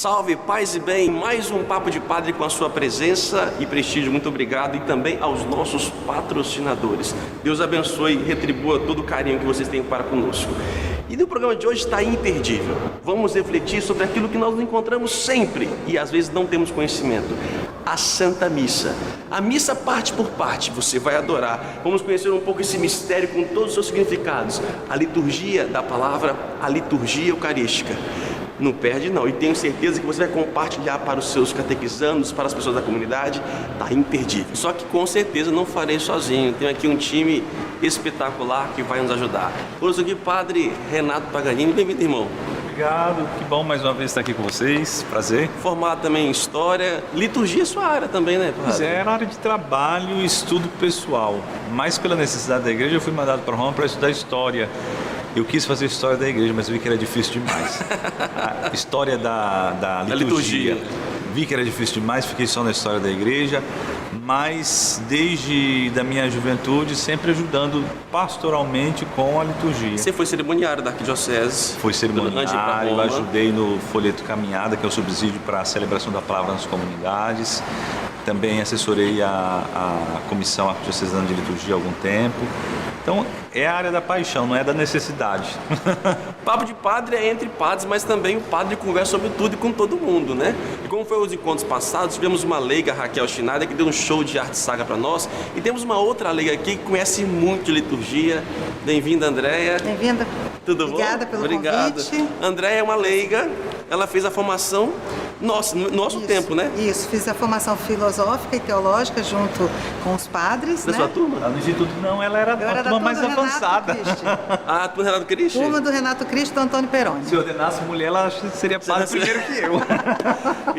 Salve, paz e bem, mais um Papo de Padre com a sua presença e prestígio, muito obrigado, e também aos nossos patrocinadores. Deus abençoe e retribua todo o carinho que vocês têm para conosco. E no programa de hoje está imperdível. Vamos refletir sobre aquilo que nós encontramos sempre e às vezes não temos conhecimento: a Santa Missa. A missa parte por parte, você vai adorar. Vamos conhecer um pouco esse mistério com todos os seus significados. A liturgia da palavra, a liturgia eucarística. Não perde não, e tenho certeza que você vai compartilhar para os seus catequizandos, para as pessoas da comunidade. Está imperdível. Só que com certeza não farei sozinho, tenho aqui um time espetacular que vai nos ajudar. Hoje aqui Padre Renato Paganini. Bem-vindo, irmão. Obrigado, que bom mais uma vez estar aqui com vocês, prazer. Formado também em História, liturgia é sua área também, né, Padre? Pois é, era área de trabalho e estudo pessoal, mas pela necessidade da igreja eu fui mandado para Roma para estudar História. Eu quis fazer História da igreja, mas vi que era difícil demais. A História da liturgia. Vi que era difícil demais, fiquei só na História da igreja, mas desde da minha juventude sempre ajudando pastoralmente com a liturgia. Você foi cerimoniário da Arquidiocese? Fui cerimoniário, ajudei no folheto Caminhada, que é o subsídio para a celebração da palavra nas comunidades. Também assessorei a Comissão Arquidiocesana de Liturgia há algum tempo. Então, é a área da paixão, não é da necessidade. Papo de padre é entre padres, mas também o padre conversa sobre tudo e com todo mundo, né? E como foi os encontros passados, tivemos uma leiga, Raquel Schneider, que deu um show de arte sagra para nós. E temos uma outra leiga aqui que conhece muito de liturgia. Bem-vinda, Andréia. Bem-vinda. Tudo bom? Obrigada pelo Obrigado. convite. Andréia é uma leiga, ela fez a formação no nosso tempo, né? Isso, fiz a formação filosófica e teológica junto com os padres, Da né? sua turma? Lá no Instituto não, ela era Eu a turma mais avançada. Ah, a turma do Renato Cristo? Turma do Renato Cristo e do Antônio Peroni. Se ordenasse mulher, ela seria padre primeiro que eu.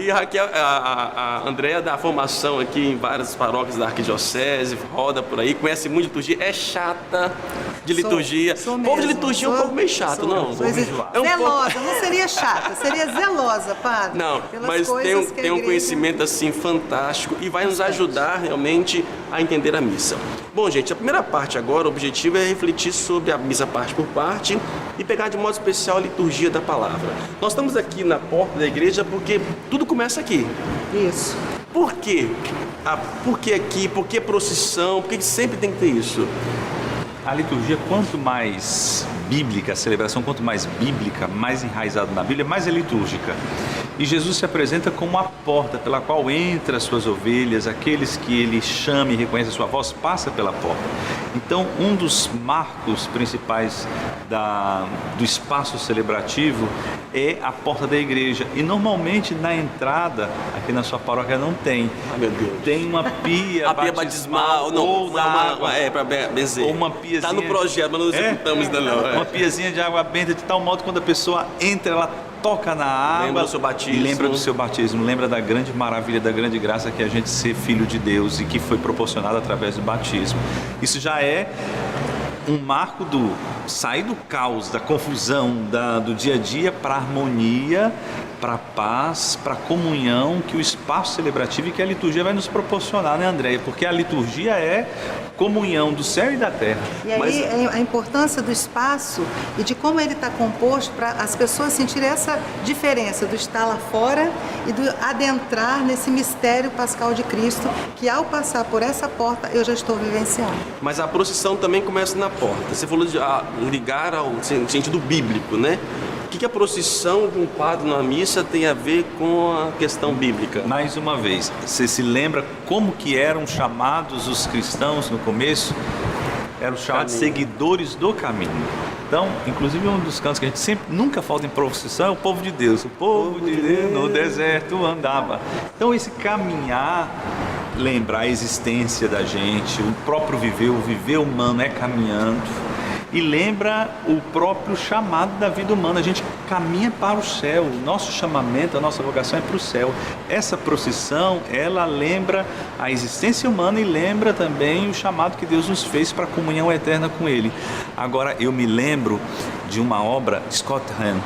E a Raquel, a Andréia dá formação aqui em várias paróquias da Arquidiocese, roda por aí, conhece muito de liturgia, é chata de liturgia. Sou O povo de mesmo, liturgia é um sou- pouco meio chato, sou- não? sou É um zelosa, não seria chata, seria zelosa, padre. Não, pelas mas coisas que a tem um igreja- conhecimento assim fantástico e vai nos ajudar realmente a entender a missa. Bom, gente, a primeira parte agora, o objetivo é refletir sobre a missa parte por parte e pegar de modo especial a liturgia da palavra. Nós estamos aqui na porta da igreja porque tudo começa aqui. Isso. Por quê? Por que aqui? Por que procissão? Por que sempre tem que ter isso? A liturgia, quanto mais bíblica, a celebração, quanto mais bíblica, mais enraizado na Bíblia, mais é litúrgica. E Jesus se apresenta como a porta pela qual entra as suas ovelhas, aqueles que ele chama e reconhece a sua voz, passa pela porta. Então, um dos marcos principais do espaço celebrativo é a porta da igreja. E normalmente na entrada, aqui na sua paróquia não tem. Ai, meu Deus. Tem uma pia A pia batismal, não, ou na água. para benzer. Ou uma piazinha. Tá no projeto, mas não executamos ainda não. Uma piazinha de água benta, de tal modo que quando a pessoa entra, ela toca na água. Lembra do seu batismo. Lembra do seu batismo, lembra da grande maravilha, da grande graça que é a gente ser filho de Deus e que foi proporcionado através do batismo. Isso já é um marco do sair do caos, da confusão, do dia a dia para a harmonia, para a paz, para a comunhão que o espaço celebrativo e que a liturgia vai nos proporcionar, né, Andréia? Porque a liturgia é comunhão do céu e da terra. E aí a importância do espaço e de como ele está composto para as pessoas sentirem essa diferença do estar lá fora e do adentrar nesse mistério pascal de Cristo, que ao passar por essa porta eu já estou vivenciando. Mas a procissão também começa na porta. Você falou de ligar ao sentido bíblico, né? O que a procissão de um padre na missa tem a ver com a questão bíblica? Mais uma vez, você se lembra como que eram chamados os cristãos no começo? Eram chamados seguidores do caminho. Então, inclusive um dos cantos que a gente sempre, nunca falta em procissão é o povo de Deus. O povo de Deus no deserto andava. Então esse caminhar lembra a existência da gente, o próprio viver, o viver humano é caminhando. E lembra o próprio chamado da vida humana. A gente caminha para o céu. O nosso chamamento, a nossa vocação é para o céu. Essa procissão, ela lembra a existência humana e lembra também o chamado que Deus nos fez para a comunhão eterna com Ele. Agora, eu me lembro de uma obra, Scott Hahn,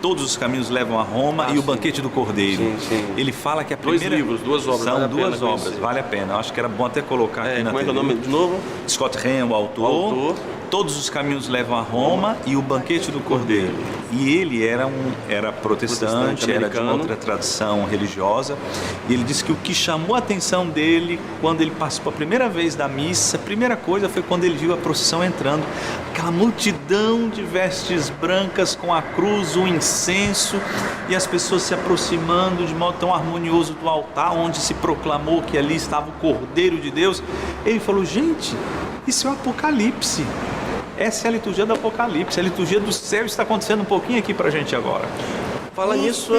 Todos os caminhos levam a Roma e o Banquete do Cordeiro. Ele fala que a primeira... Dois livros, duas obras. São duas obras, vale a pena. Eu acho que era bom até colocar aqui na Como é que é o TV. nome de novo? Scott Hahn, o autor. Todos os caminhos levam a Roma e o Banquete do Cordeiro. E ele era protestante, era de uma outra tradição religiosa. E ele disse que o que chamou a atenção dele quando ele participou a primeira vez da missa, a primeira coisa foi quando ele viu a procissão entrando. Aquela multidão de vestes brancas com a cruz, o incenso e as pessoas se aproximando de modo tão harmonioso do altar, onde se proclamou que ali estava o Cordeiro de Deus. Ele falou, gente, isso é o Apocalipse. Essa é a liturgia do Apocalipse, a liturgia do céu está acontecendo um pouquinho aqui pra gente agora. Fala nisso,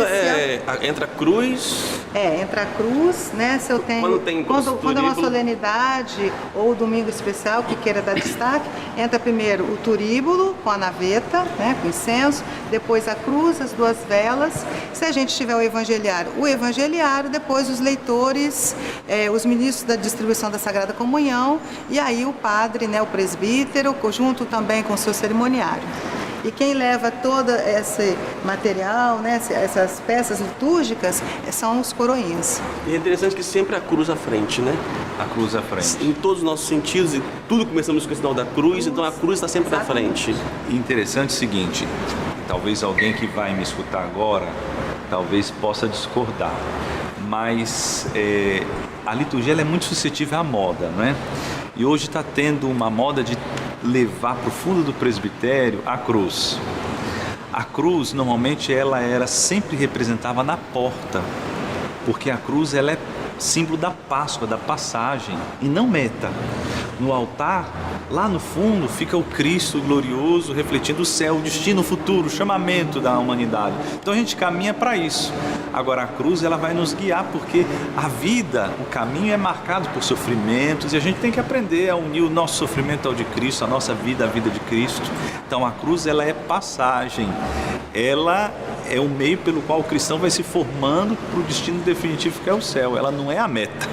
entra a cruz. Entra a cruz, né? Se eu tenho, quando é uma solenidade ou domingo especial que queira dar destaque, entra primeiro o turíbulo com a naveta, né? Com incenso, depois a cruz, as duas velas. Se a gente tiver o evangeliário, depois os leitores, os ministros da distribuição da Sagrada Comunhão e aí o padre, né? O presbítero, junto também com o seu cerimoniário. E quem leva todo esse material, né, essas peças litúrgicas, são os coroinhas. E é interessante que sempre a cruz à frente, né? A cruz à frente. Em todos os nossos sentidos, e tudo começamos com o sinal da cruz, então a cruz está sempre à frente. Interessante o seguinte, talvez alguém que vai me escutar agora, talvez possa discordar, mas a liturgia ela é muito suscetível à moda, não é? E hoje está tendo uma moda de levar para o fundo do presbitério a cruz. A cruz, normalmente, ela sempre representava na porta, porque a cruz ela é símbolo da Páscoa, da passagem, e não meta. No altar, lá no fundo, fica o Cristo glorioso, refletindo o céu, o destino futuro, o chamamento da humanidade. Então a gente caminha para isso. Agora a cruz ela vai nos guiar, porque a vida, o caminho é marcado por sofrimentos, e a gente tem que aprender a unir o nosso sofrimento ao de Cristo, a nossa vida à vida de Cristo. Então a cruz ela é passagem, ela é o meio pelo qual o cristão vai se formando para o destino definitivo que é o céu, ela não é a meta.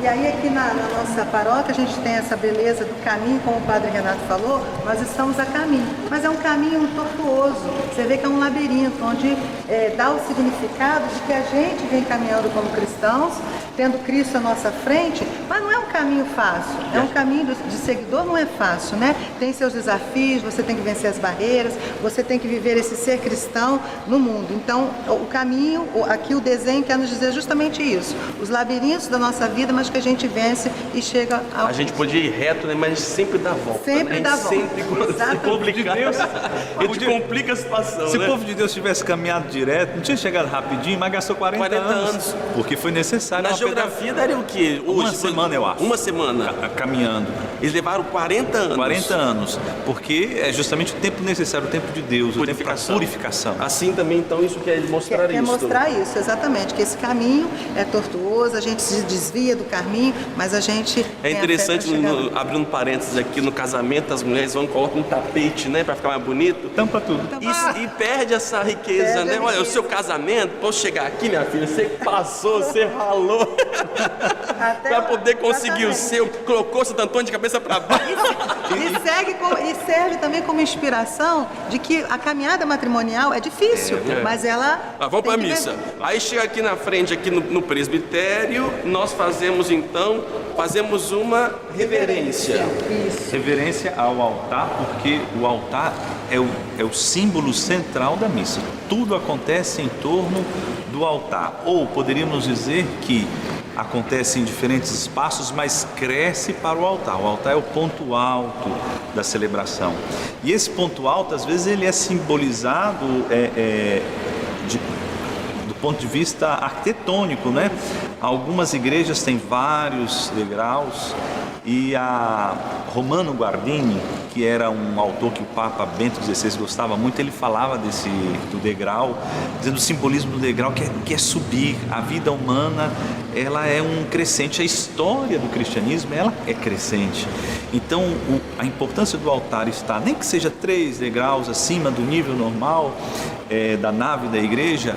E aí aqui na nossa paróquia a gente tem essa beleza do caminho, como o Padre Renato falou, nós estamos a caminho, mas é um caminho tortuoso, você vê que é um labirinto, onde dá o significado de que a gente vem caminhando como cristãos, tendo Cristo à nossa frente, mas não é um caminho fácil, é um caminho de seguidor, não é fácil, né? Tem seus desafios, você tem que vencer as barreiras, você tem que viver esse ser cristão no mundo. Então, o caminho, aqui o desenho quer nos dizer justamente isso, os labirintos da nossa vida, mas que a gente vence e chega ao... A gente pode ir reto, né? Mas a gente sempre dá volta. Sempre dá volta. Sempre, quando se complicar, a gente complica a situação, Se né? o povo de Deus tivesse caminhado direto, não tinha chegado rapidinho, mas gastou 40 anos. Porque foi necessário. Na geografia daria o quê? Hoje, uma semana, eu acho. Uma semana. Caminhando. Eles levaram 40 anos. 40 anos. Porque é justamente o tempo necessário, o tempo de Deus, o tempo da purificação. Assim também, então, isso quer mostrar isso. Quer mostrar isso, exatamente. Que esse caminho é tortuoso, a gente se desvia do caminho, mas a gente... É interessante, abrindo parênteses aqui, no casamento as mulheres vão colocar um tapete, né? Pra ficar mais bonito. Tampa tudo. E perde essa riqueza, né? Olha, o seu casamento, posso chegar aqui, minha filha, você passou, você ralou para poder conseguir o seu, colocou Santo Antônio de cabeça para baixo. E serve também como inspiração de que a caminhada matrimonial é difícil, mas ela... Vamos para a missa. Aí chega aqui na frente, aqui no presbitério, nós fazemos então, uma reverência. Isso. Reverência ao altar, porque o altar é o símbolo central da missa. Tudo acontece em torno do altar. Ou poderíamos dizer que acontece em diferentes espaços, mas cresce para o altar. O altar é o ponto alto da celebração. E esse ponto alto, às vezes, ele é simbolizado do ponto de vista arquitetônico, né? Algumas igrejas têm vários degraus, e a Romano Guardini, que era um autor que o Papa Bento XVI gostava muito, ele falava do degrau, dizendo o simbolismo do degrau que é subir. A vida humana, ela é um crescente, a história do cristianismo, ela é crescente. Então, a importância do altar está, nem que seja 3 degraus acima do nível normal da nave da igreja,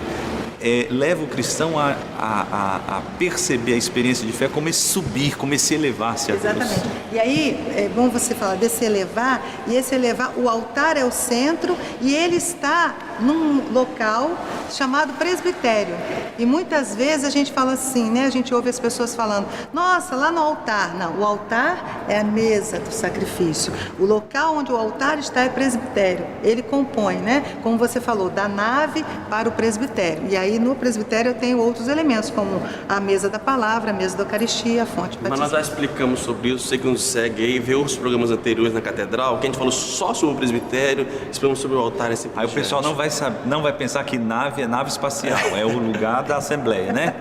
leva o cristão a perceber a experiência de fé como esse subir, como esse elevar-se a Deus. Exatamente. E aí, é bom você falar desse elevar, e esse elevar, o altar é o centro, e ele está num local chamado presbitério. E muitas vezes a gente fala assim, né? A gente ouve as pessoas falando, nossa, lá no altar. Não, o altar é a mesa do sacrifício. O local onde o altar está é presbitério. Ele compõe, né? Como você falou, da nave para o presbitério. E aí no presbitério eu tenho outros elementos, como a mesa da palavra, a mesa da Eucaristia, a fonte batismal. Mas nós já explicamos sobre isso, você que nos segue aí, vê os programas anteriores na Catedral, que a gente falou só sobre o presbitério, explicamos sobre o altar. Aí o pessoal não vai pensar que nave é nave espacial, é o lugar da Assembleia, né?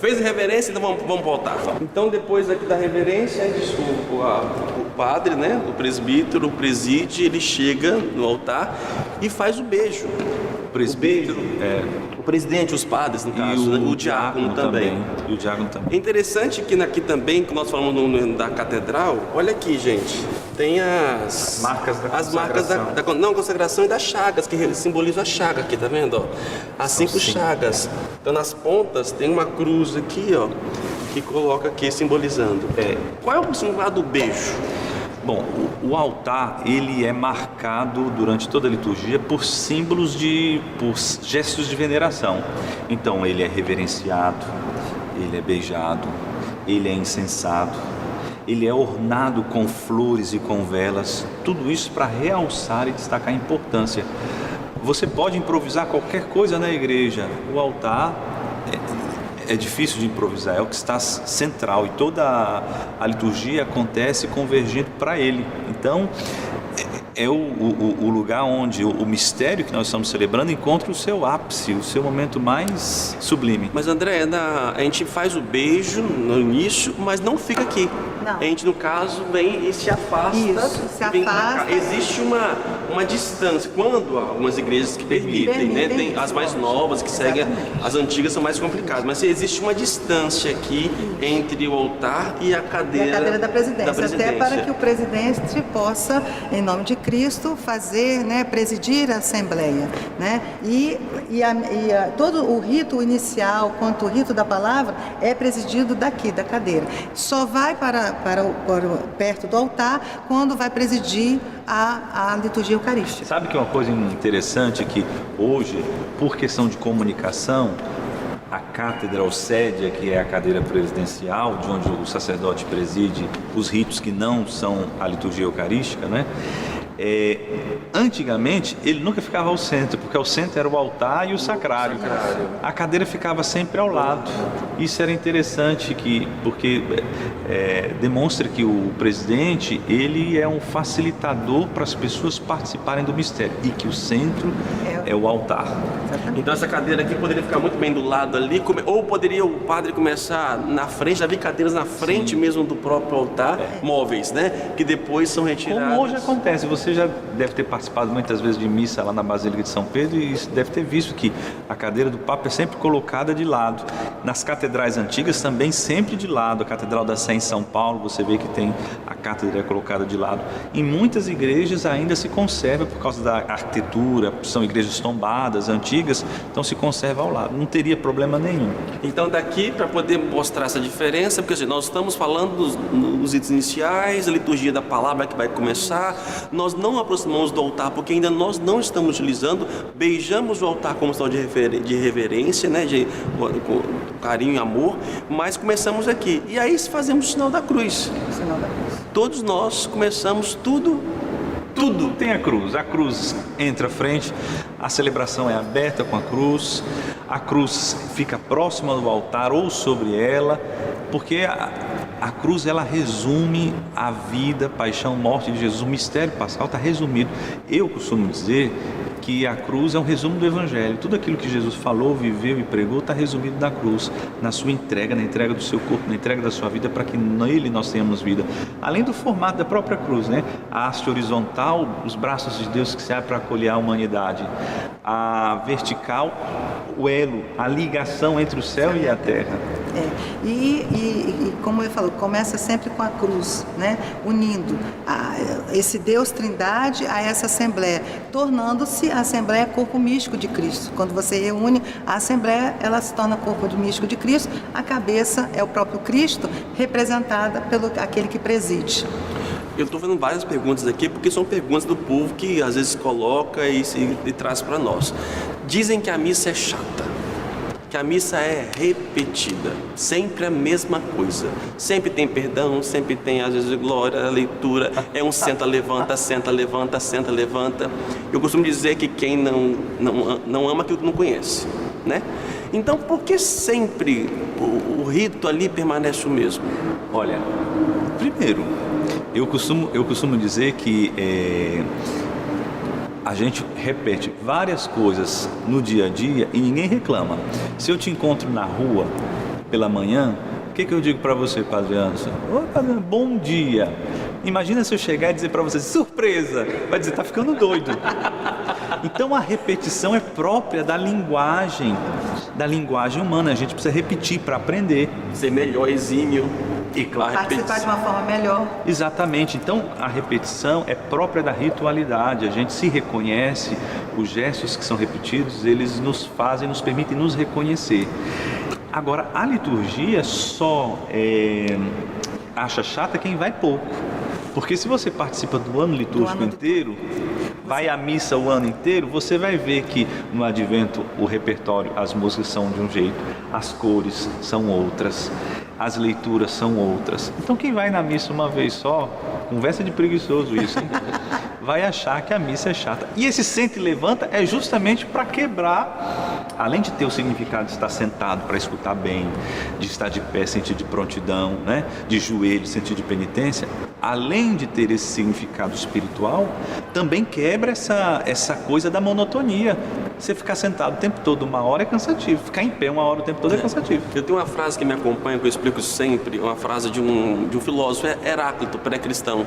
Fez reverência, então vamos voltar. Então depois aqui da reverência, o padre, né, o presbítero, o preside, ele chega no altar e faz o beijo. O presbítero, o presidente, os padres, no caso, né? O diácono também. E o diácono também. É interessante que aqui também, que nós falamos da catedral, olha aqui, gente, tem as marcas da consagração. Consagração e das chagas, que simbolizam a chaga aqui, tá vendo? Ó? As 5 chagas. Então nas pontas tem uma cruz aqui, ó, que coloca aqui simbolizando. Qual é o significado do beijo? Bom, o altar, ele é marcado durante toda a liturgia por símbolos por gestos de veneração. Então, ele é reverenciado, ele é beijado, ele é incensado, ele é ornado com flores e com velas, tudo isso para realçar e destacar a importância. Você pode improvisar qualquer coisa na igreja, o altar é difícil de improvisar, é o que está central, e toda a liturgia acontece convergindo para ele. Então, é o lugar onde o mistério que nós estamos celebrando encontra o seu ápice, o seu momento mais sublime. Mas André, a gente faz o beijo no início, mas não fica aqui. Não. A gente, no caso, vem e se afasta. Isso, se afasta. Existe uma distância. Quando algumas igrejas que permitem, né? Tem as mais novas que seguem, as antigas são mais complicadas. Mas existe uma distância aqui entre o altar e a cadeira da presidência. Até para que o presidente possa, em nome de Cristo, fazer, né, presidir a Assembleia, né? Todo o rito inicial, quanto o rito da palavra, é presidido daqui, da cadeira. Só vai para perto do altar quando vai presidir a liturgia eucarística. Sabe que uma coisa interessante que hoje, por questão de comunicação, a cátedra ou sédia, que é a cadeira presidencial, de onde o sacerdote preside os ritos que não são a liturgia eucarística, né? Antigamente ele nunca ficava ao centro, porque ao centro era o altar e o sacrário. A cadeira ficava sempre ao lado. Isso era interessante, porque demonstra que o presidente, ele é um facilitador para as pessoas participarem do mistério, e que o centro é o altar. Então essa cadeira aqui poderia ficar muito bem do lado ali, ou poderia o padre começar na frente, já vi cadeiras na frente mesmo do próprio altar, móveis, né? Que depois são retiradas. Como hoje acontece, você já deve ter participado muitas vezes de missa lá na Basílica de São Pedro, e deve ter visto que a cadeira do Papa é sempre colocada de lado. Nas catedrais antigas também sempre de lado. A Catedral da Sé em São Paulo, você vê que tem a cátedra colocada de lado. Em muitas igrejas ainda se conserva, por causa da arquitetura, são igrejas tombadas, antigas, então se conserva ao lado. Não teria problema nenhum. Então daqui, para poder mostrar essa diferença, porque assim, nós estamos falando dos ritos iniciais, a liturgia da palavra que vai começar, nós não aproximamos do altar, porque ainda nós não estamos utilizando, beijamos o altar como sinal de reverência, né, de carinho e amor, mas começamos aqui. E aí fazemos o sinal da cruz. Todos nós começamos tudo tem a cruz entra à frente, a celebração é aberta com a cruz fica próxima do altar ou sobre ela, porque a cruz, ela resume a vida, paixão, morte de Jesus. O mistério pascal está resumido. Eu costumo dizer que a cruz é um resumo do Evangelho. Tudo aquilo que Jesus falou, viveu e pregou está resumido na cruz, na sua entrega, na entrega do seu corpo, na entrega da sua vida, para que nele nós tenhamos vida. Além do formato da própria cruz, né? A haste horizontal, os braços de Deus que se abrem para acolher a humanidade. a vertical, o elo, a ligação entre o céu e a terra. E como eu falo, começa sempre com a cruz, né? Unindo esse Deus Trindade a essa Assembleia, tornando-se a Assembleia corpo místico de Cristo. Quando você reúne a Assembleia, ela se torna corpo místico de Cristo, a cabeça é o próprio Cristo, representada pelo aquele que preside. Eu estou fazendo várias perguntas aqui, porque são perguntas do povo que às vezes coloca e traz para nós. Dizem que a missa é chata, que a missa é repetida, sempre a mesma coisa. Sempre tem perdão, sempre tem às vezes glória, a leitura, é um senta, levanta, senta, levanta, senta, levanta. Eu costumo dizer que quem não ama aquilo que não conhece, né? Então, por que sempre o rito ali permanece o mesmo? Olha, primeiro, eu costumo dizer que a gente repete várias coisas no dia a dia e ninguém reclama. Se eu te encontro na rua pela manhã, o que eu digo para você, Padre Anderson? Ô, Padre Anderson, bom dia. Imagina se eu chegar e dizer para você, surpresa, vai dizer, tá ficando doido. Então a repetição é própria da linguagem humana, a gente precisa repetir para aprender. Ser melhor, exímio. E claro, participar de uma forma melhor. Exatamente, então a repetição é própria da ritualidade, a gente se reconhece, os gestos que são repetidos, eles nos permitem nos reconhecer. Agora, a liturgia só acha chata quem vai pouco, porque se você participa do ano litúrgico inteiro, vai à missa o ano inteiro, você vai ver que no advento o repertório, as músicas são de um jeito, as cores são outras, as leituras são outras. Então quem vai na missa uma vez só, conversa de preguiçoso isso, hein? Vai achar que a missa é chata. E esse senta e levanta é justamente para quebrar, além de ter o significado de estar sentado para escutar bem, de estar de pé, sentido de prontidão, né? De joelho, sentido de penitência, além de ter esse significado espiritual, também quebra essa coisa da monotonia. Você ficar sentado o tempo todo, uma hora é cansativo, ficar em pé uma hora o tempo todo é cansativo. Eu tenho uma frase que me acompanha, que eu explico sempre, uma frase de um filósofo, Heráclito, pré-cristão,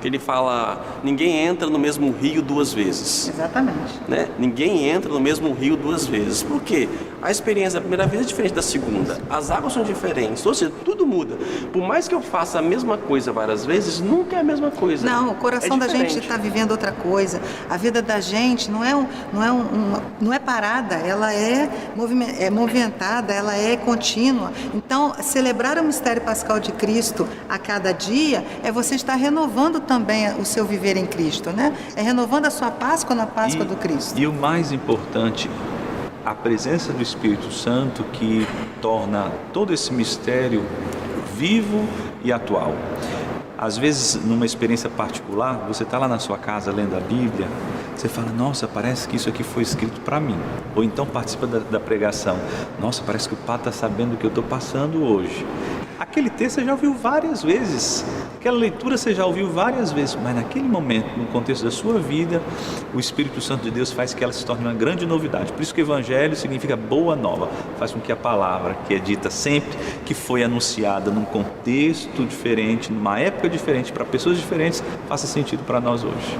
que ele fala, ninguém entra no mesmo rio duas vezes. Exatamente. Né? Ninguém entra no mesmo rio duas vezes. Por quê? A experiência da primeira vez é diferente da segunda. As águas são diferentes, ou seja, tudo muda. Por mais que eu faça a mesma coisa várias vezes, nunca é a mesma coisa. Não, o coração da gente está vivendo outra coisa. A vida da gente não é parada, ela é movimentada, ela é contínua. Então, celebrar o mistério pascal de Cristo a cada dia é você estar renovando também o seu viver em Cristo, né? É renovando a sua Páscoa na Páscoa do Cristo. E o mais importante, a presença do Espírito Santo que torna todo esse mistério vivo e atual. Às vezes, numa experiência particular, você está lá na sua casa lendo a Bíblia, você fala, nossa, parece que isso aqui foi escrito para mim. Ou então participa da pregação, nossa, parece que o Padre está sabendo o que eu estou passando hoje. Aquele texto você já ouviu várias vezes, aquela leitura você já ouviu várias vezes, mas naquele momento, no contexto da sua vida, o Espírito Santo de Deus faz que ela se torne uma grande novidade. Por isso que o Evangelho significa boa nova, faz com que a palavra que é dita sempre, que foi anunciada num contexto diferente, numa época diferente, para pessoas diferentes, faça sentido para nós hoje.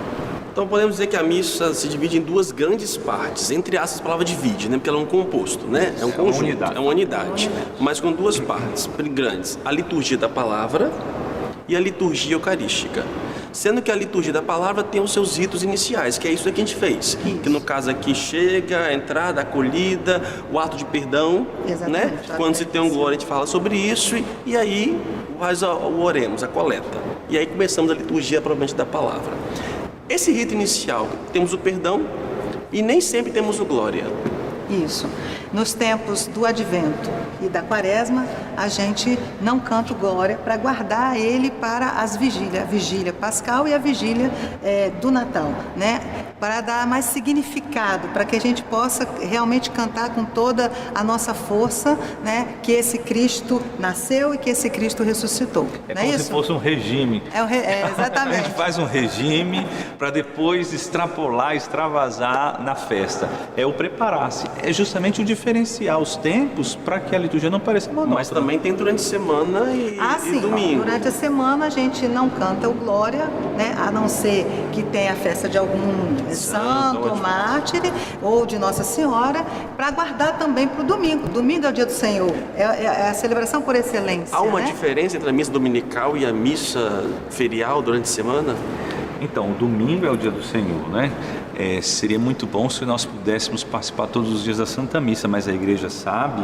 Então podemos dizer que a missa se divide em duas grandes partes, entre aspas a palavra divide, né? Porque ela é um composto, né? É um conjunto, é uma unidade, mas com duas partes grandes, a liturgia da palavra e a liturgia eucarística. Sendo que a liturgia da palavra tem os seus ritos iniciais, que é isso que a gente fez. Que no caso aqui chega, a entrada, a acolhida, o ato de perdão, né? Quando se tem um glória a gente fala sobre isso e aí faz o oremos, a coleta. E aí começamos a liturgia propriamente da palavra. Esse rito inicial, temos o perdão e nem sempre temos o glória. Isso. Nos tempos do Advento e da Quaresma, a gente não canta o glória para guardar ele para as vigílias, a vigília pascal e a vigília do Natal, né? Para dar mais significado, para que a gente possa realmente cantar com toda a nossa força, né? Que esse Cristo nasceu e que esse Cristo ressuscitou. É não como é isso? Se fosse um regime. Exatamente. A gente faz um regime para depois extrapolar, extravasar na festa. É o preparar-se. É justamente o de diferenciar os tempos para que a liturgia não pareça monótona. Mas também tem durante a semana e sim, domingo. Durante a semana a gente não canta o Glória, né? A não ser que tenha a festa de algum santo ou mártir, ou de Nossa Senhora, para guardar também para o domingo. Domingo é o dia do Senhor, é a celebração por excelência. Há uma né? diferença entre a missa dominical e a missa ferial durante a semana? Então, o domingo é o dia do Senhor, né? Seria muito bom se nós pudéssemos participar todos os dias da Santa Missa, mas a igreja sabe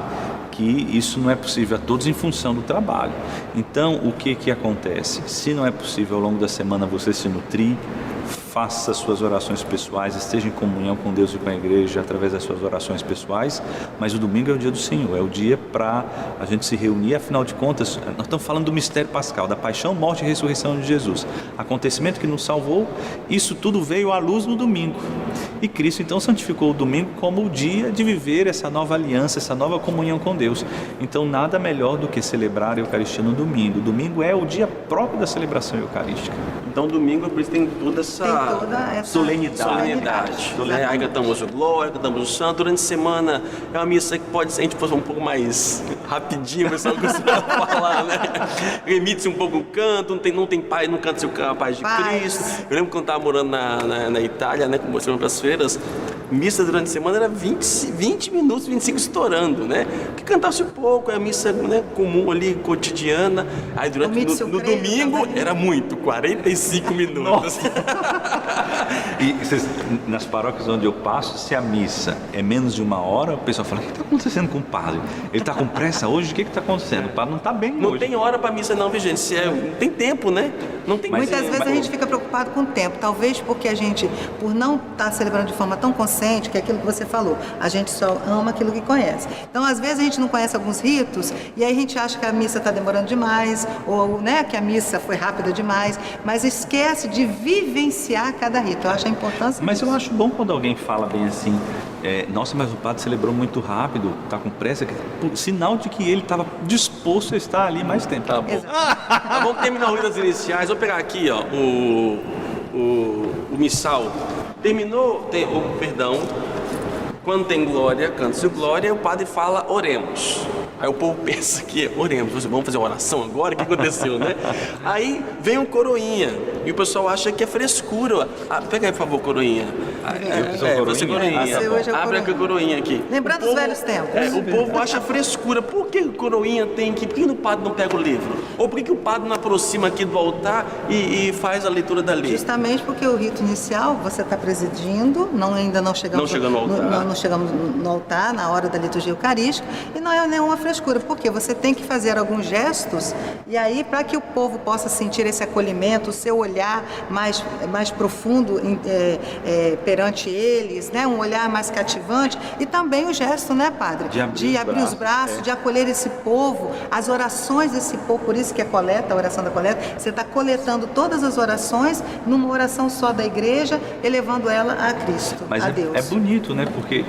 que isso não é possível a todos em função do trabalho. Então, o que acontece? Se não é possível ao longo da semana você se nutrir, faça suas orações pessoais, esteja em comunhão com Deus e com a igreja através das suas orações pessoais, mas o domingo é o dia do Senhor, é o dia para a gente se reunir. Afinal de contas, nós estamos falando do mistério pascal, da paixão, morte e ressurreição de Jesus, acontecimento que nos salvou. Isso tudo veio à luz no domingo, e Cristo então santificou o domingo como o dia de viver essa nova aliança, essa nova comunhão com Deus. Então nada melhor do que celebrar a Eucaristia no domingo. O domingo é o dia próprio da celebração eucarística. Então domingo, por isso tem toda essa solenidade. Né? Aí cantamos o Glória, cantamos o Santo. Durante a semana é uma missa que pode ser, a gente fosse um pouco mais rapidinho, o pessoal costuma falar, né? Remite-se um pouco o canto, não tem paz, não canta-se a paz de Cristo. Eu lembro quando eu estava morando na Itália, né, como mostrando para as feiras, missa durante a semana era 20 minutos, 25 estourando, né? Que cantava-se pouco, é a missa, né, comum ali, cotidiana. Aí no domingo era muito, 45 minutos. E nas paróquias onde eu passo, se a missa é menos de uma hora, o pessoal fala: o que está acontecendo com o padre? Ele está com pressa hoje? O que está acontecendo? O padre não está bem hoje. Não tem hora para missa não, viu, gente? Não tem tempo, né? Não tem. Muitas vezes a gente fica preocupado com o tempo, talvez porque a gente, por não estar celebrando de forma tão consciente, que é aquilo que você falou, a gente só ama aquilo que conhece. Então, às vezes a gente não conhece alguns ritos, e aí a gente acha que a missa está demorando demais, ou, né, que a missa foi rápida demais, mas esquece de vivenciar cada rito. Eu acho a importância Mas disso. eu acho bom quando alguém fala bem assim: nossa, mas o padre celebrou muito rápido, está com pressa, sinal de que ele estava disposto a estar ali mais tempo. Tá bom. Vamos terminar o rito das iniciais. Vou pegar aqui, ó, o missal. Terminou, perdão. Quando tem glória, canta-se glória, o padre fala oremos. Aí o povo pensa que oremos, vamos fazer uma oração agora? O que aconteceu, né? Aí vem o coroinha, e o pessoal acha que é frescura. Pega aí, por favor, coroinha. Você coroinha. Abre a coroinha aqui. Lembrando os velhos tempos. O povo acha frescura. Por que o coroinha tem que... Por que o padre não pega o livro? Ou por que o padre não aproxima aqui do altar e faz a leitura dali? Justamente porque o rito inicial, você está presidindo, ainda não chegamos não chegamos no altar, na hora da liturgia eucarística, e não é nenhuma frescura, porque você tem que fazer alguns gestos, e aí para que o povo possa sentir esse acolhimento, o seu olhar mais profundo perante eles, né? Um olhar mais cativante, e também o gesto, né, padre? De abrir os braços, de acolher esse povo, as orações desse povo, por isso que a oração da coleta, você está coletando todas as orações numa oração só da igreja, elevando ela a Cristo, a Deus. É bonito, né? Porque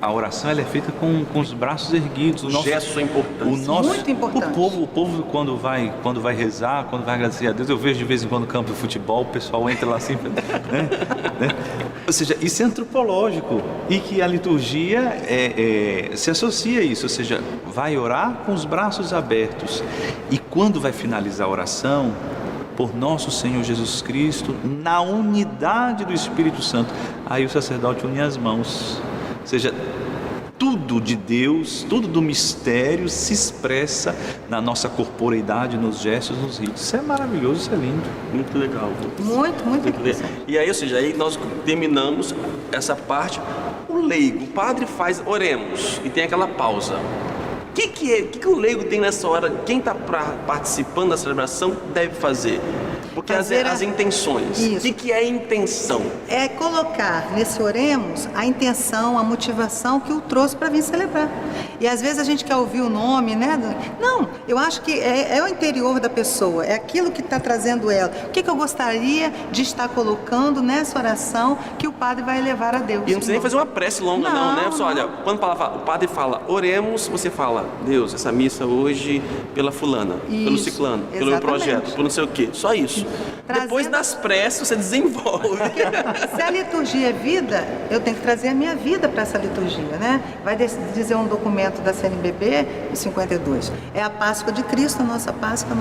a oração ela é feita com os braços erguidos. O gesto é importante. Muito importante. O povo quando vai rezar, quando vai agradecer a Deus, eu vejo de vez em quando no campo de futebol, o pessoal entra lá assim, né? Ou seja, isso é antropológico, e que a liturgia se associa a isso, ou seja, vai orar com os braços abertos, e quando vai finalizar a oração, por nosso Senhor Jesus Cristo, na unidade do Espírito Santo, aí o sacerdote une as mãos. Ou seja, tudo de Deus, tudo do mistério se expressa na nossa corporeidade, nos gestos, nos ritos. Isso é maravilhoso, isso é lindo. Muito legal. Muito interessante. E aí, ou seja, aí nós terminamos essa parte. O leigo, o padre faz oremos, e tem aquela pausa. O que o leigo tem nessa hora? Quem está participando da celebração deve fazer? Porque as intenções. Isso. O que é a intenção? É colocar nesse oremos a intenção, a motivação que o trouxe para vir celebrar. E às vezes a gente quer ouvir o nome, né? Não, eu acho que é o interior da pessoa, é aquilo que está trazendo ela. O que eu gostaria de estar colocando nessa oração que o padre vai levar a Deus? E não precisa nem fazer uma prece longa, não, né? Só, olha, quando o padre fala oremos, você fala: Deus, essa missa hoje pela fulana, pelo ciclano, pelo meu projeto, por não sei o quê. Só isso. Depois das pressas você desenvolve. Se a liturgia é vida, eu tenho que trazer a minha vida para essa liturgia, né? Vai dizer um documento da CNBB, o 52. É a Páscoa de Cristo, a nossa Páscoa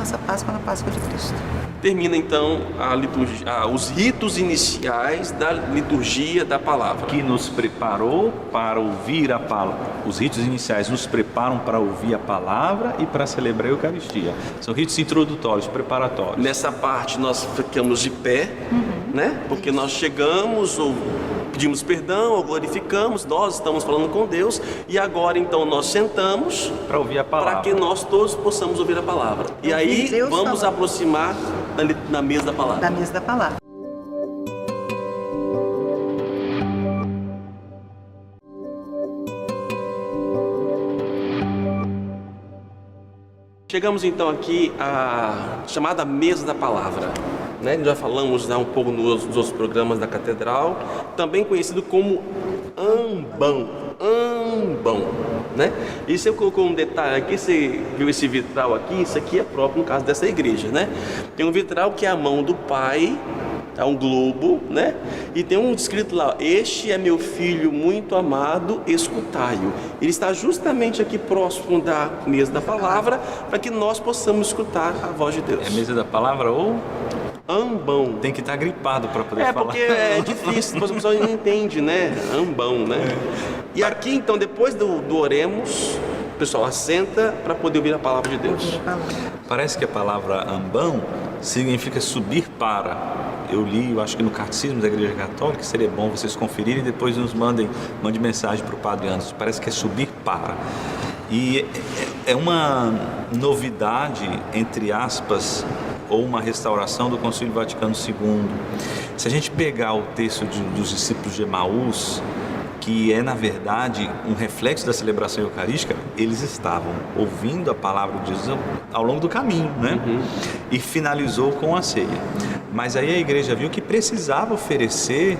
na Páscoa de Cristo. Termina então a liturgia, os ritos iniciais da liturgia da palavra. Que nos preparou para ouvir a palavra. Os ritos iniciais nos preparam para ouvir a palavra e para celebrar a Eucaristia. São ritos introdutórios, preparatórios. Nessa parte nós ficamos de pé, né? Porque nós chegamos ou pedimos perdão ou glorificamos, nós estamos falando com Deus e agora então nós sentamos para ouvir a palavra, para que nós todos possamos ouvir a palavra. E aí Deus vamos falando. aproximar na mesa da palavra. Da mesa da palavra. Chegamos então aqui à chamada mesa da palavra, né? Já falamos um pouco nos outros programas da catedral, também conhecido como ambão, né? E você colocou um detalhe aqui, você viu esse vitral aqui, isso aqui é próprio no caso dessa igreja, né? Tem um vitral que é a mão do Pai, é um globo, né? E tem um escrito lá: este é meu filho muito amado, escutai-o. Ele está justamente aqui próximo da mesa da palavra, para que nós possamos escutar a voz de Deus. É a mesa da palavra ou ambão? Tem que estar gripado para poder falar. Porque é difícil, depois o pessoal não entende, né? Ambão, né? E aqui então, depois do oremos, o pessoal assenta para poder ouvir a palavra de Deus. Parece que a palavra ambão significa subir para. Eu li, eu acho que no Catecismo da Igreja Católica, seria bom vocês conferirem e depois nos mandem mensagem para o Padre Anderson. Parece que é subir para. E é uma novidade, entre aspas, ou uma restauração do Concílio Vaticano II. Se a gente pegar o texto dos discípulos de Emaús, que é na verdade um reflexo da celebração eucarística, eles estavam ouvindo a palavra de Deus ao longo do caminho, né? E finalizou com a ceia. Mas aí a igreja viu que precisava oferecer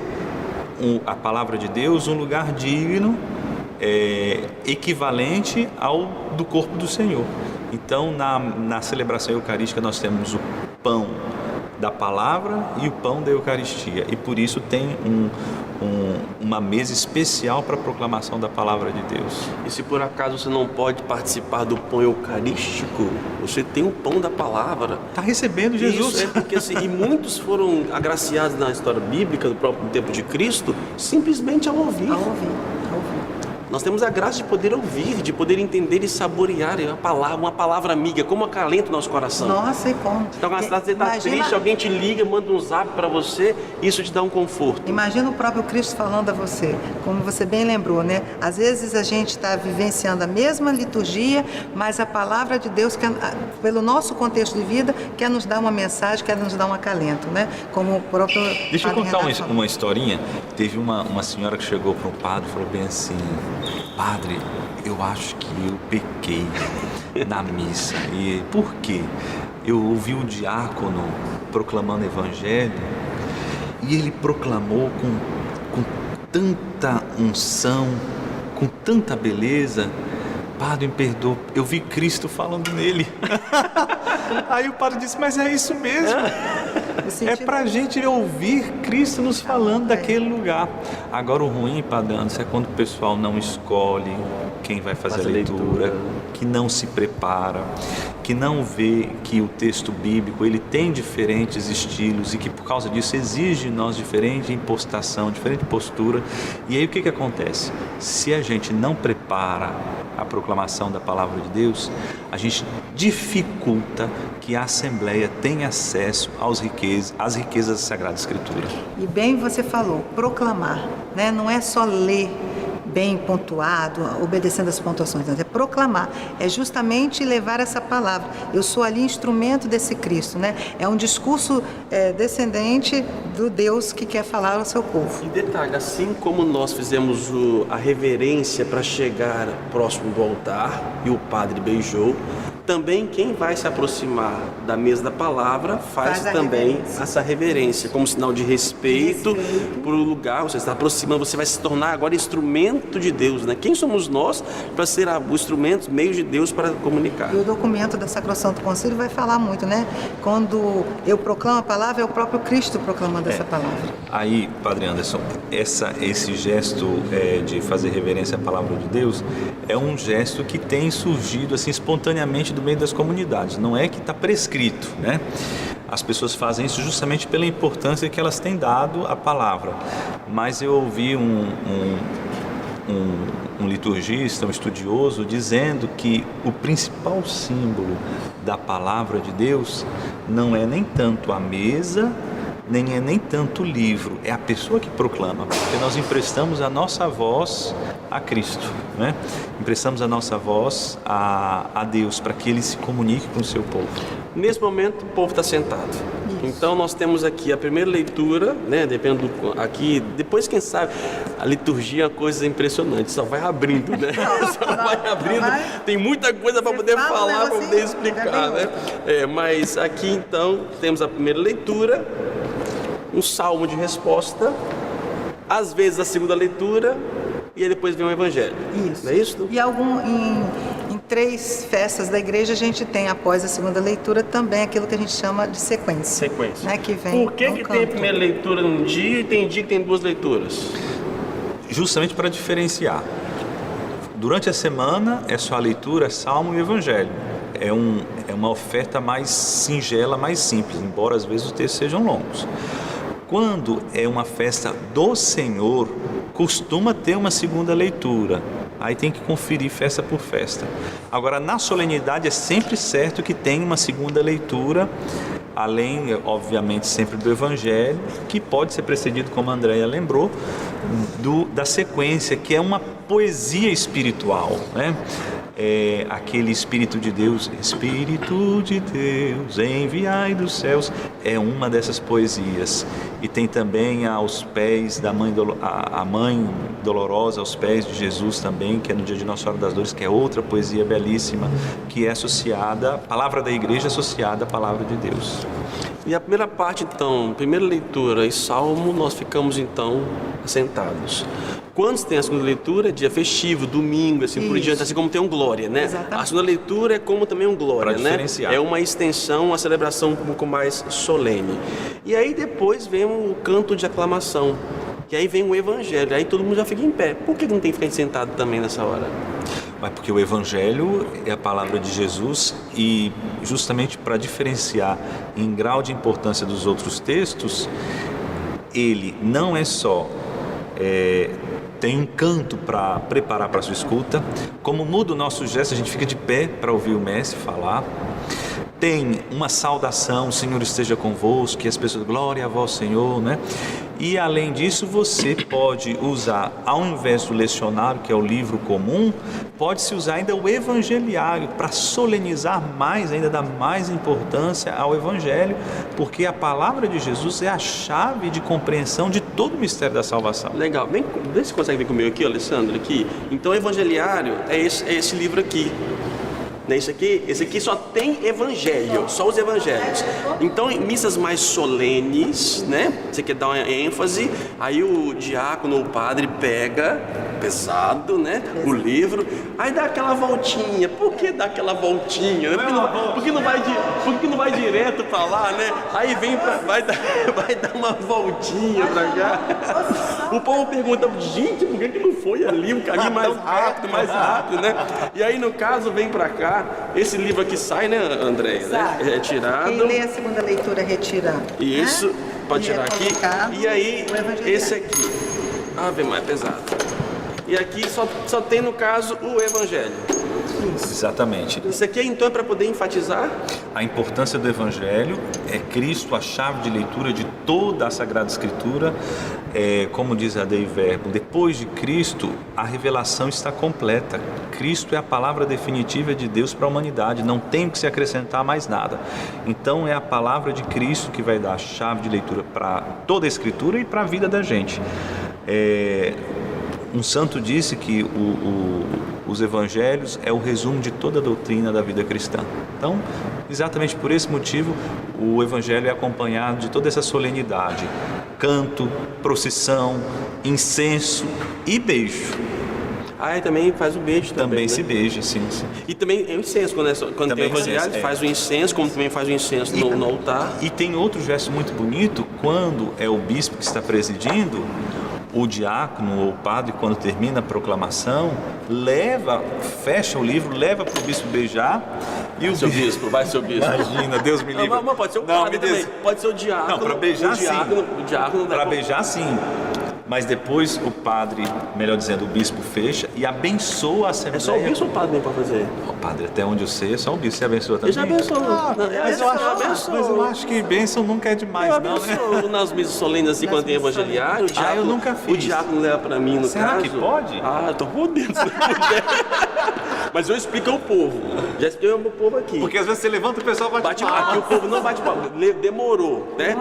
a palavra de Deus um lugar digno, equivalente ao do corpo do Senhor. Então na celebração eucarística nós temos o pão da palavra e o pão da Eucaristia, e por isso tem uma mesa especial para a proclamação da palavra de Deus. E se por acaso você não pode participar do pão eucarístico, você tem o pão da palavra. Está recebendo Jesus. Isso, porque assim, e muitos foram agraciados na história bíblica do próprio tempo de Cristo, simplesmente ao ouvir. Nós temos a graça de poder ouvir, de poder entender e saborear uma palavra amiga, como acalenta o nosso coração. Nossa, e como? Então, quando você está triste, alguém te liga, manda um zap para você, isso te dá um conforto. Imagina o próprio Cristo falando a você, como você bem lembrou, né? Às vezes a gente está vivenciando a mesma liturgia, mas a palavra de Deus, pelo nosso contexto de vida, quer nos dar uma mensagem, quer nos dar um acalento, né? Como o próprio Deixa eu Padre contar Renato uma historinha. Teve uma senhora que chegou para um padre e falou bem assim: padre, eu acho que eu pequei na missa. E por quê? Eu ouvi o diácono proclamando o evangelho e ele proclamou com tanta unção, com tanta beleza. Padre, me perdoa, eu vi Cristo falando nele. Aí o padre disse: mas é isso mesmo. É pra gente ouvir Cristo nos falando daquele lugar. Agora o ruim, Padre Anderson, é quando o pessoal não escolhe quem vai fazer a leitura, que não se prepara, que não vê que o texto bíblico ele tem diferentes estilos e que por causa disso exige de nós diferente impostação, diferente postura. E aí o que acontece? Se a gente não prepara a proclamação da palavra de Deus, a gente dificulta que a Assembleia tenha acesso às riquezas da Sagrada Escritura. E bem você falou, proclamar, né? Não é só ler bem pontuado, obedecendo as pontuações, é proclamar, é justamente levar essa palavra. Eu sou ali instrumento desse Cristo, né? É um discurso descendente do Deus que quer falar ao seu povo. E detalhe, assim como nós fizemos a reverência para chegar próximo do altar e o padre beijou, também quem vai se aproximar da mesa da palavra faz Faz a também reverência. essa reverência, como sinal de respeito para o lugar. Você está aproximando, você vai se tornar agora instrumento de Deus, né? Quem somos nós para ser o instrumento, meio de Deus para comunicar? E o documento da Sacrosanto Concílio vai falar muito, né? Quando eu proclamo a palavra, é o próprio Cristo proclamando essa palavra. Aí, Padre Anderson, esse gesto de fazer reverência à palavra de Deus é um gesto que tem surgido assim espontaneamente do meio das comunidades. Não é que está prescrito, né? As pessoas fazem isso justamente pela importância que elas têm dado à palavra. Mas eu ouvi um liturgista, um estudioso, dizendo que o principal símbolo da palavra de Deus não é nem tanto a mesa, nem tanto o livro, é a pessoa que proclama, porque nós emprestamos a nossa voz a Cristo, né? Emprestamos a nossa voz a Deus para que Ele se comunique com o seu povo. Nesse momento o povo está sentado. Então nós temos aqui a primeira leitura, né? Dependendo aqui, depois quem sabe a liturgia é uma coisa impressionante, só vai abrindo, né? Só vai abrindo. Tem muita coisa para poder falar, para poder explicar, né? Mas aqui então temos a primeira leitura, um salmo de resposta, às vezes a segunda leitura e aí depois vem o evangelho. Isso. Não é isso? E em 3 festas da igreja a gente tem, após a segunda leitura, também aquilo que a gente chama de sequência. Né, que vem Por que tem a primeira leitura num dia e tem dia que tem 2 leituras? Justamente para diferenciar. Durante a semana é só a leitura, salmo e evangelho. É uma oferta mais singela, mais simples, embora às vezes os textos sejam longos. Quando é uma festa do Senhor, costuma ter uma segunda leitura. Aí tem que conferir festa por festa. Agora, na solenidade é sempre certo que tem uma segunda leitura, além, obviamente, sempre do Evangelho, que pode ser precedido, como a Andréia lembrou, da sequência, que é uma poesia espiritual, né? Aquele Espírito de Deus, enviai dos céus, é uma dessas poesias. E tem também aos pés da mãe, a mãe dolorosa, aos pés de Jesus também, que é no dia de Nossa Senhora das Dores, que é outra poesia belíssima, que é associada, a palavra da igreja associada à palavra de Deus. E a primeira parte, então, primeira leitura e salmo, nós ficamos então assentados. Quando tem a segunda leitura, dia festivo, domingo, assim por diante, assim como tem um glória, né? Exatamente. A segunda leitura é como também um glória, Pra né? diferenciar. É uma extensão, uma celebração um pouco mais solene. E aí depois vem o canto de aclamação, que aí vem o evangelho, aí todo mundo já fica em pé. Por que não tem que ficar sentado também nessa hora? Mas porque o Evangelho é a palavra de Jesus e justamente para diferenciar em grau de importância dos outros textos, ele não é só tem um canto para preparar para a sua escuta, como muda o nosso gesto, a gente fica de pé para ouvir o mestre falar. Tem uma saudação, o Senhor esteja convosco, que as pessoas, glória a vós, Senhor, né? E além disso, você pode usar, ao invés do lecionário, que é o livro comum, pode-se usar ainda o evangeliário para solenizar mais, ainda dar mais importância ao evangelho, porque a palavra de Jesus é a chave de compreensão de todo o mistério da salvação. Legal. Vê se você consegue ver comigo aqui, Alessandro, aqui. Então, o evangeliário é esse livro aqui. Né? Esse aqui só tem evangelho, só os evangelhos. Então, em missas mais solenes, né? Você quer dar uma ênfase, aí o diácono ou o padre pega, pesado, né? O livro, aí dá aquela voltinha. Por que dá aquela voltinha? Né? Por que não vai direto para lá, né? Aí vai dar uma voltinha para cá. O povo pergunta, gente, por que não foi ali um caminho mais rápido, né? E aí, no caso, vem para cá. Esse livro aqui sai, né, André? Sai. Né? É tirado. Quem lê a segunda leitura retira. Isso, né? pode tirar aqui. E aí, o evangelho. esse aqui. Ave mais pesado. E aqui só tem, no caso, o evangelho. Exatamente. Isso aqui, então, é para poder enfatizar? A importância do Evangelho é Cristo, a chave de leitura de toda a Sagrada Escritura. Como diz a Dei Verbo, depois de Cristo, a revelação está completa. Cristo é a palavra definitiva de Deus para a humanidade, não tem que se acrescentar mais nada. Então, é a palavra de Cristo que vai dar a chave de leitura para toda a Escritura e para a vida da gente. Um santo disse que os evangelhos é o resumo de toda a doutrina da vida cristã. Então, exatamente por esse motivo, o evangelho é acompanhado de toda essa solenidade: canto, procissão, incenso e beijo. Ah, e também faz o beijo também, né? Se beija, sim. E também é o incenso, quando tem o evangelho, faz o incenso, como também faz o incenso no altar. E tem outro gesto muito bonito, quando é o bispo que está presidindo, o diácono ou o padre, quando termina a proclamação, fecha o livro, leva para o bispo beijar. E o bispo, vai ser o bispo. Imagina, Deus me livre. Mas pode ser o padre também, pode ser o diácono. Não, para beijar sim. O diácono para beijar sim. Mas depois o padre, melhor dizendo, o bispo fecha e abençoa a Assembleia. É só o bispo ou o padre nem para fazer? O padre, até onde eu sei, é só o bispo. Você abençoa também? Eu já abençoo. Mas eu acho que bênção nunca é demais, eu não, né? Nas missas solenes, assim, quando tem evangeliário, eu nunca fiz. O diácono leva para mim, no Será caso. que pode? Eu tô por dentro, se não puder. Mas eu explico ao povo. Já expliquei ao povo aqui. Porque às vezes você levanta e o pessoal bate palma. Aqui o povo não bate palma. Demorou, né?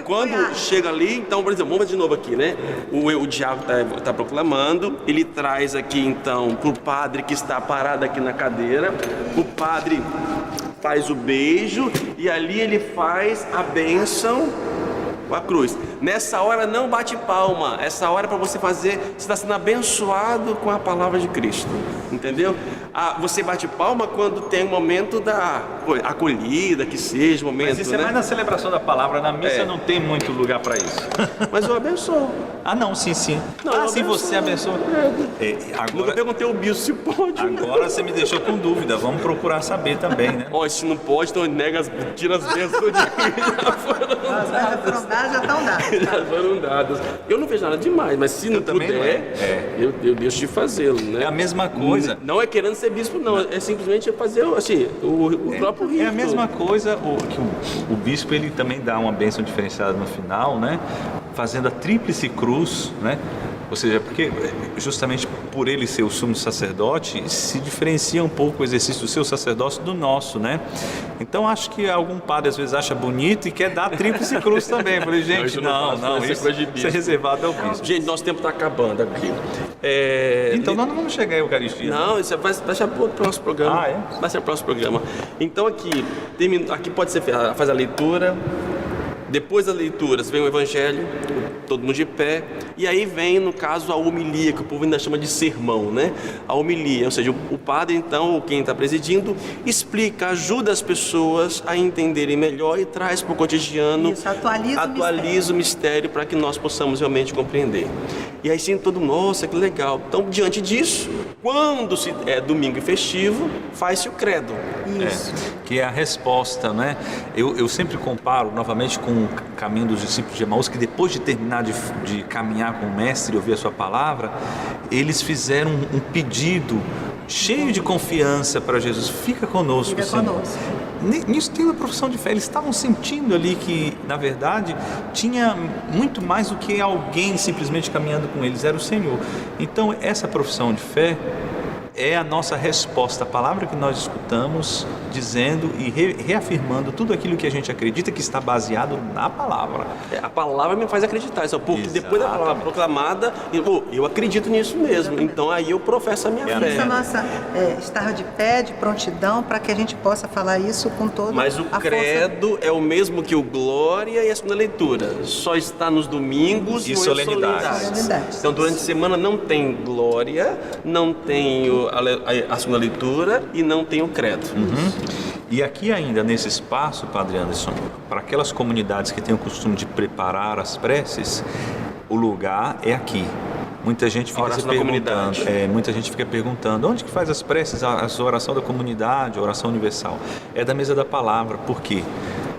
Quando chega ali, então, por exemplo, vamos de novo aqui, né? O diácono está proclamando, ele traz aqui, então, para o padre que está parado aqui na cadeira, o padre faz o beijo e ali ele faz a bênção com a cruz. Nessa hora não bate palma, essa hora é para você fazer, você está sendo abençoado com a palavra de Cristo, entendeu? Você bate palma quando tem o momento da acolhida, que seja o momento. Mas isso é mais na celebração da palavra, na missa não tem muito lugar para isso. Mas eu abençoo. Não, sim. Não, sim, você abençoa. Nunca perguntei ao bispo se pode. Agora você me deixou com dúvida, vamos procurar saber também, né? Se não pode, então tira as bênçãos do dia. As bênçãos foram dadas, já estão dadas. Já foram dadas. Eu não vejo nada demais, mas se não puder, eu deixo de fazê-lo, né? É a mesma coisa. Não é querendo ser bispo, não. É simplesmente fazer assim, o próprio rito. É a mesma coisa que o bispo, ele também dá uma bênção diferenciada no final, né? Fazendo a tríplice cruz, né? Ou seja, porque justamente por ele ser o sumo sacerdote, se diferencia um pouco o exercício do seu sacerdócio do nosso, né? Então acho que algum padre às vezes acha bonito e quer dar a tríplice cruz também. Eu falei, gente, não, isso é reservado ao bispo. Gente, nosso tempo está acabando aqui. Então nós não vamos chegar à Eucaristia. Não, isso vai ser para o próximo programa. Vai ser para o próximo programa. Então aqui pode ser, faz a leitura. Depois da leitura, vem o Evangelho, todo mundo de pé, e aí vem, no caso, a homilia, que o povo ainda chama de sermão, né? A homilia, ou seja, o padre, então, ou quem está presidindo, explica, ajuda as pessoas a entenderem melhor e traz para o cotidiano, atualiza o mistério para que nós possamos realmente compreender. E aí sim, nossa, que legal. Então, diante disso, quando é domingo e festivo, faz-se o credo. Isso. Que é a resposta, né? Eu sempre comparo novamente com o caminho dos discípulos de Emaús, que depois de terminar de caminhar com o mestre e ouvir a sua palavra, eles fizeram um pedido cheio de confiança para Jesus: fica conosco, Senhor. Nisso tem uma profissão de fé. Eles estavam sentindo ali que, na verdade, tinha muito mais do que alguém simplesmente caminhando com eles, era o Senhor. Então essa profissão de fé é a nossa resposta à palavra que nós escutamos, dizendo e reafirmando tudo aquilo que a gente acredita, que está baseado na palavra. A palavra me faz acreditar, porque depois da palavra proclamada, eu acredito nisso mesmo. Exatamente. Então aí eu professo a minha fé. Isso é nossa estar de pé, de prontidão, para que a gente possa falar isso com toda Mas o credo é o mesmo que o glória e a segunda leitura. Só está nos domingos e solenidades. Então durante a semana não tem glória, não tem a segunda leitura e não tem o credo. E aqui ainda nesse espaço, Padre Anderson, para aquelas comunidades que têm o costume de preparar as preces, o lugar é aqui. Muita gente fica se perguntando, muita gente fica perguntando, onde que faz as preces, a oração da comunidade, a oração universal? É da mesa da palavra. Por quê?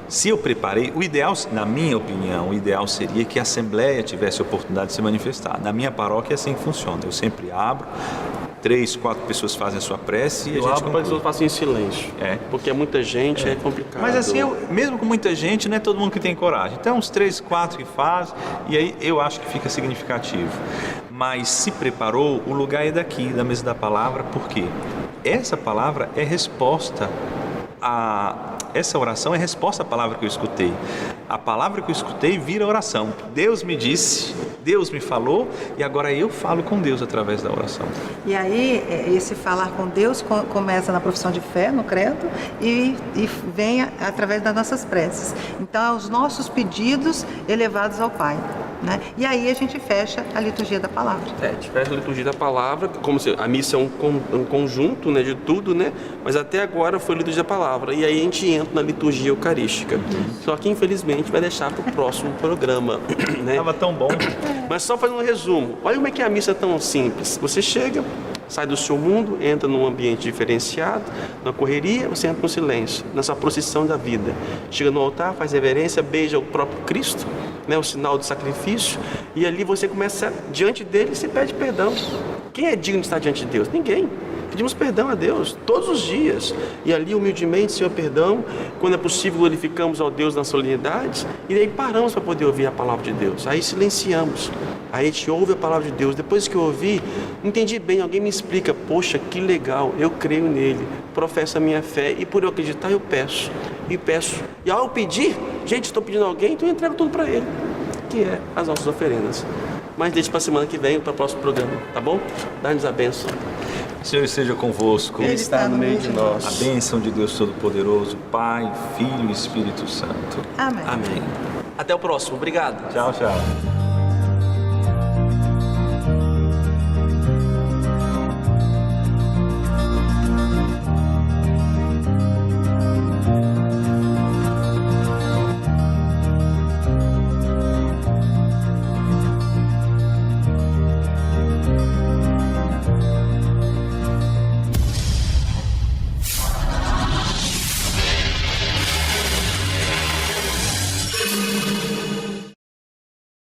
Se eu preparei, o ideal, na minha opinião, o ideal seria que a Assembleia tivesse a oportunidade de se manifestar. Na minha paróquia é assim que funciona. Eu sempre abro, 3, 4 pessoas fazem a sua prece e a gente conclui. As pessoas passam em silêncio, porque é muita gente, é complicado. Mas assim, mesmo com muita gente, não é todo mundo que tem coragem. Então, uns 3, 4 que fazem, e aí eu acho que fica significativo. Mas se preparou, o lugar é daqui, da mesa da palavra, porque essa palavra é resposta essa oração é resposta à palavra que eu escutei. a palavra que eu escutei vira oração. Deus me disse, Deus me falou e agora eu falo com Deus através da oração. E aí, esse falar com Deus começa na profissão de fé, no credo, e vem através das nossas preces. Então, os nossos pedidos elevados ao Pai, né? E aí a gente fecha a liturgia da palavra. A gente fecha a liturgia da palavra, como se a missa é um conjunto, né, de tudo, né? Mas até agora foi a liturgia da palavra. E aí a gente entra na liturgia eucarística. Só que, infelizmente, vai deixar para o próximo programa, né? Estava tão bom. Mas só fazendo um resumo, olha como é que a missa é tão simples. Você chega, sai do seu mundo, entra num ambiente diferenciado, na correria, você entra no silêncio, nessa procissão da vida. Chega no altar, faz reverência, beija o próprio Cristo, né, o sinal do sacrifício, e ali você começa, diante dele, você pede perdão. Quem é digno de estar diante de Deus? Ninguém. Pedimos perdão a Deus todos os dias. E ali, humildemente, Senhor, perdão. Quando é possível, glorificamos ao Deus nas solenidades. E aí paramos para poder ouvir a palavra de Deus. Aí silenciamos. Aí a gente ouve a palavra de Deus. Depois que eu ouvi, entendi bem. Alguém me explica. Poxa, que legal. Eu creio nele. Professo a minha fé. E por eu acreditar, eu peço. E peço. E ao pedir, gente, estou pedindo a alguém, então eu entrego tudo para ele. Que é as nossas oferendas. Mas deixe para a semana que vem, para o próximo programa. Tá bom? Dá-nos a bênção. O Senhor esteja convosco. Ele está no meio de nós. A bênção de Deus Todo-Poderoso, Pai, Filho e Espírito Santo. Amém. Amém. Até o próximo. Obrigado. Tchau, tchau.